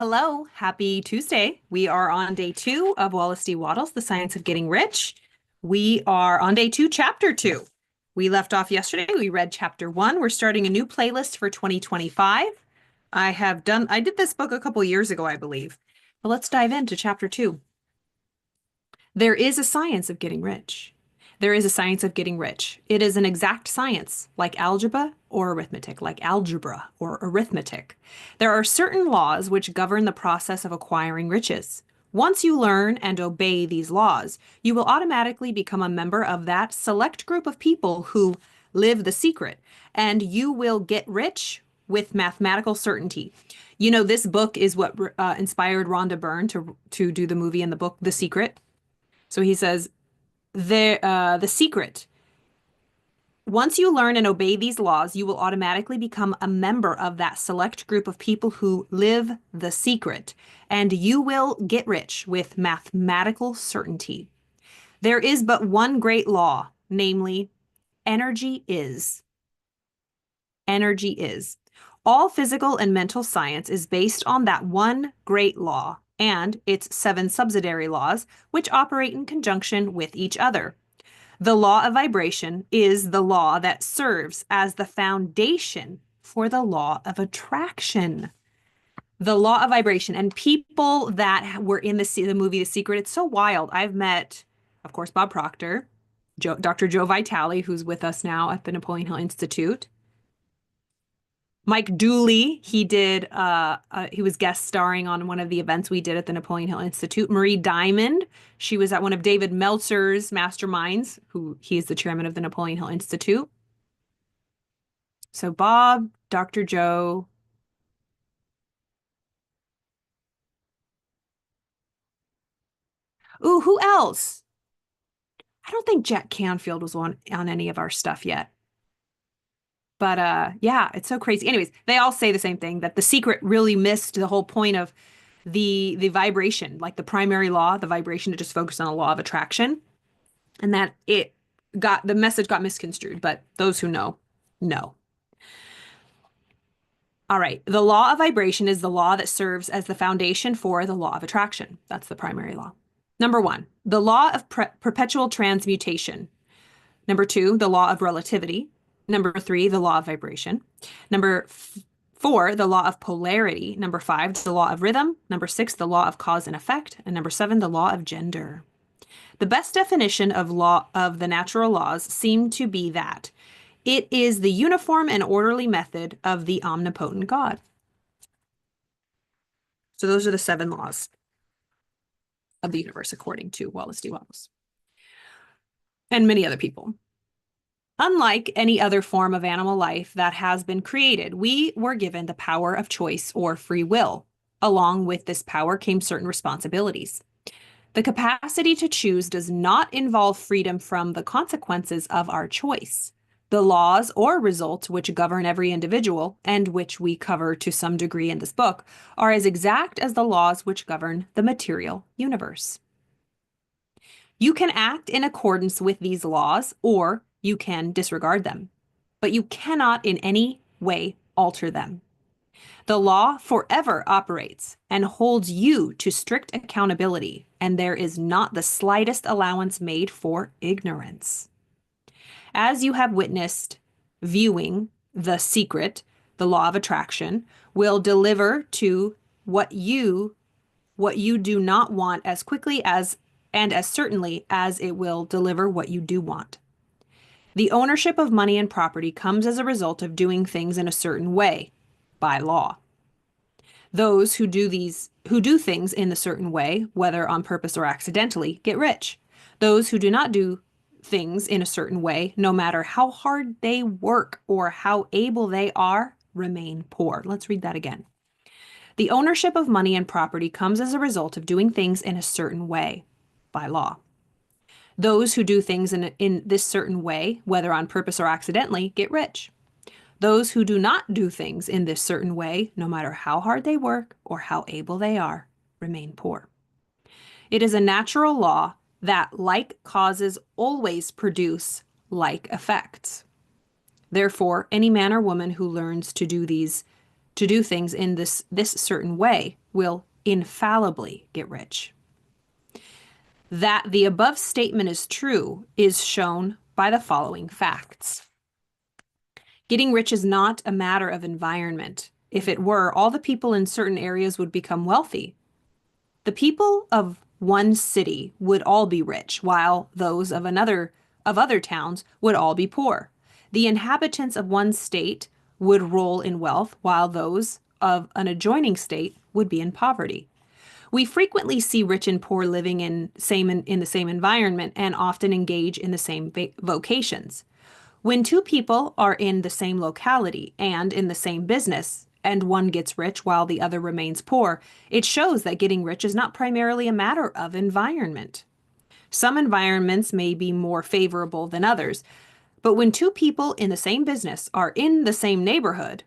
Hello, happy Tuesday. We are on day 2 of Wallace D. Wattles, The Science of Getting Rich. We are on day 2, chapter 2. We left off yesterday. We read chapter 1. We're starting a new playlist for 2025. I did this book a couple years ago, I believe. But let's dive into chapter 2. There is a science of getting rich. There is a science of getting rich. It is an exact science, like algebra or arithmetic, There are certain laws which govern the process of acquiring riches. Once you learn and obey these laws, you will automatically become a member of that select group of people who live the secret, and you will get rich with mathematical certainty. You know, this book is what inspired Rhonda Byrne to do the movie and the book, The Secret. So he says, the secret. Once you learn and obey these laws, you will automatically become a member of that select group of people who live the secret, and you will get rich with mathematical certainty. There is but one great law, namely, energy is. Energy is. All physical and mental science is based on that one great law and its 7 subsidiary laws, which operate in conjunction with each other. The law of vibration is the law that serves as the foundation for the law of attraction. The law of vibration, and people that were in the movie The Secret, it's so wild. I've met, of course, Bob Proctor, Dr. Joe Vitale, who's with us now at the Napoleon Hill Institute. Mike Dooley, he was guest starring on one of the events we did at the Napoleon Hill Institute. Marie Diamond, she was at one of David Meltzer's masterminds, who he is the chairman of the Napoleon Hill Institute. So Bob, Dr. Joe. Ooh, who else? I don't think Jack Canfield was on any of our stuff yet. But yeah, it's so crazy. Anyways, they all say the same thing, that The Secret really missed the whole point of the vibration, like the primary law, the vibration, to just focus on the law of attraction, and that the message got misconstrued, but those who know. All right. The law of vibration is the law that serves as the foundation for the law of attraction. That's the primary law. Number 1, the law of perpetual transmutation. Number 2, the law of relativity. Number 3, the law of vibration. Number 4, the law of polarity. Number 5, the law of rhythm. Number 6, the law of cause and effect. And number 7, the law of gender. The best definition of the natural laws seem to be that it is the uniform and orderly method of the omnipotent God. So those are the 7 laws of the universe, according to Wallace D. Wattles and many other people. Unlike any other form of animal life that has been created, we were given the power of choice or free will. Along with this power came certain responsibilities. The capacity to choose does not involve freedom from the consequences of our choice. The laws or results which govern every individual, and which we cover to some degree in this book, are as exact as the laws which govern the material universe. You can act in accordance with these laws, or you can disregard them, but you cannot in any way alter them. The law forever operates and holds you to strict accountability, and there is not the slightest allowance made for ignorance. As you have witnessed, viewing The Secret, the law of attraction, will deliver to what you do not want as quickly as and as certainly as it will deliver what you do want. The ownership of money and property comes as a result of doing things in a certain way, by law. Those who do things in a certain way, whether on purpose or accidentally, get rich. Those who do not do things in a certain way, no matter how hard they work or how able they are, remain poor. Let's read that again. The ownership of money and property comes as a result of doing things in a certain way, by law. Those who do things in this certain way, whether on purpose or accidentally, get rich. Those who do not do things in this certain way, no matter how hard they work or how able they are, remain poor. It is a natural law that like causes always produce like effects. Therefore, any man or woman who learns to do these to do things in this certain way will infallibly get rich. That the above statement is true is shown by the following facts. Getting rich is not a matter of environment. If it were, all the people in certain areas would become wealthy. The people of one city would all be rich, while those of other towns would all be poor. The inhabitants of one state would roll in wealth, while those of an adjoining state would be in poverty. We frequently see rich and poor living in the same environment and often engage in the same vocations. When two people are in the same locality and in the same business, and one gets rich while the other remains poor, it shows that getting rich is not primarily a matter of environment. Some environments may be more favorable than others, but when two people in the same business are in the same neighborhood,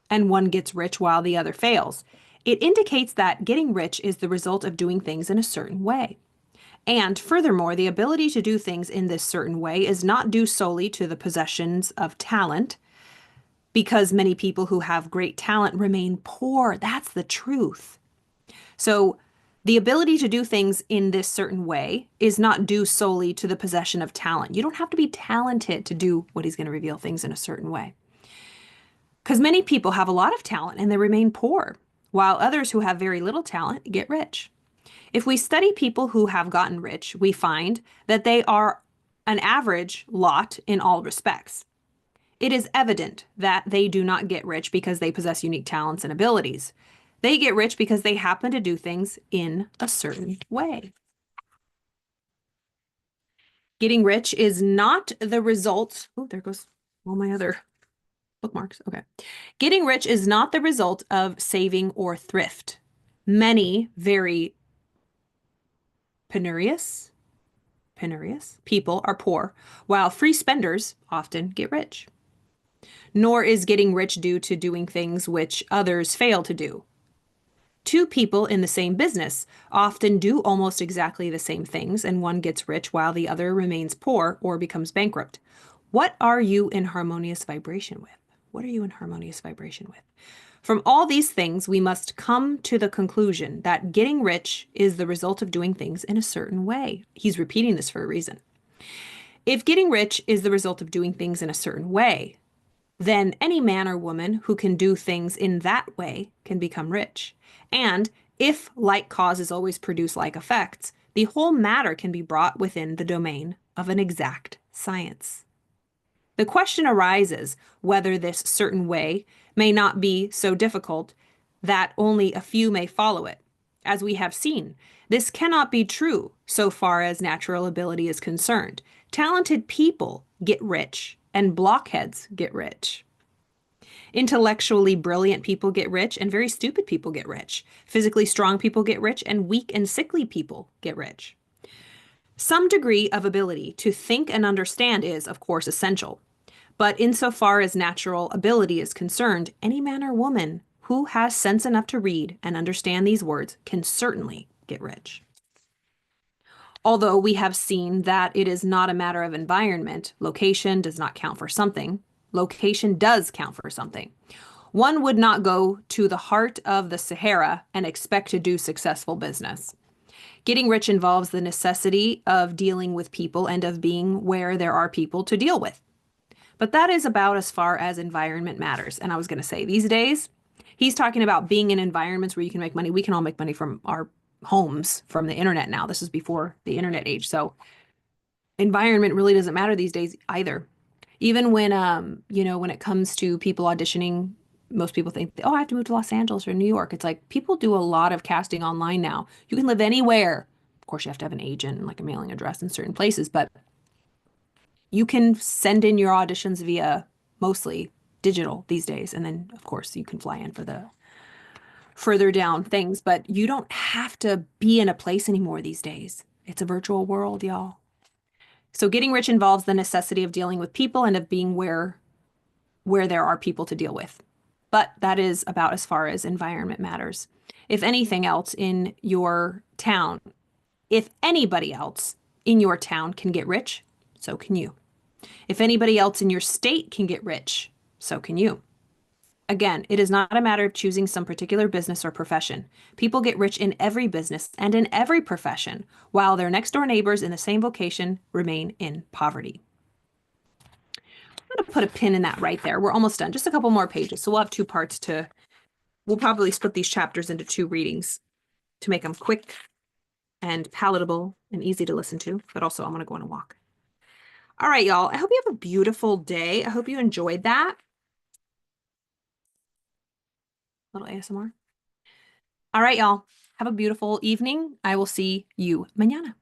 and one gets rich while the other fails, it indicates that getting rich is the result of doing things in a certain way. And furthermore, the ability to do things in this certain way is not due solely to the possessions of talent, because many people who have great talent remain poor. That's the truth. So the ability to do things in this certain way is not due solely to the possession of talent. You don't have to be talented to do what he's going to reveal things in a certain way. Because many people have a lot of talent and they remain poor, while others who have very little talent get rich. If we study people who have gotten rich, we find that they are an average lot in all respects. It is evident that they do not get rich because they possess unique talents and abilities. They get rich because they happen to do things in a certain way. Getting rich is not the result. Oh, there goes all my other bookmarks. Okay. Getting rich is not the result of saving or thrift. Many very penurious people are poor, while free spenders often get rich. Nor is getting rich due to doing things which others fail to do. Two people in the same business often do almost exactly the same things, and one gets rich while the other remains poor or becomes bankrupt. What are you in harmonious vibration with? What are you in harmonious vibration with? From all these things, we must come to the conclusion that getting rich is the result of doing things in a certain way. He's repeating this for a reason. If getting rich is the result of doing things in a certain way, then any man or woman who can do things in that way can become rich. And if like causes always produce like effects, the whole matter can be brought within the domain of an exact science. The question arises whether this certain way may not be so difficult that only a few may follow it. As we have seen, this cannot be true so far as natural ability is concerned. Talented people get rich, and blockheads get rich. Intellectually brilliant people get rich, and very stupid people get rich. Physically strong people get rich, and weak and sickly people get rich. Some degree of ability to think and understand is, of course, essential. But insofar as natural ability is concerned, any man or woman who has sense enough to read and understand these words can certainly get rich. Although we have seen that it is not a matter of environment, location does not count for something. Location does count for something. One would not go to the heart of the Sahara and expect to do successful business. Getting rich involves the necessity of dealing with people and of being where there are people to deal with. But that is about as far as environment matters. And I was going to say, these days, he's talking about being in environments where you can make money. We can all make money from our homes, from the internet now. This is before the internet age. So environment really doesn't matter these days either. Even when, when it comes to people auditioning, most people think, oh, I have to move to Los Angeles or New York. It's like people do a lot of casting online now. You can live anywhere. Of course, you have to have an agent and like a mailing address in certain places, but you can send in your auditions via mostly digital these days. And then, of course, you can fly in for the further down things, but you don't have to be in a place anymore these days. It's a virtual world, y'all. So getting rich involves the necessity of dealing with people and of being where there are people to deal with. But that is about as far as environment matters. If anything else in your town, if anybody else in your town can get rich, so can you. If anybody else in your state can get rich, so can you. Again, it is not a matter of choosing some particular business or profession. People get rich in every business and in every profession, while their next door neighbors in the same vocation remain in poverty. I'm going to put a pin in that right there. We're almost done. Just a couple more pages. So we'll have two parts we'll probably split these chapters into 2 readings to make them quick and palatable and easy to listen to. But also, I'm going to go on a walk. All right, y'all. I hope you have a beautiful day. I hope you enjoyed that. Little ASMR. All right, y'all. Have a beautiful evening. I will see you mañana.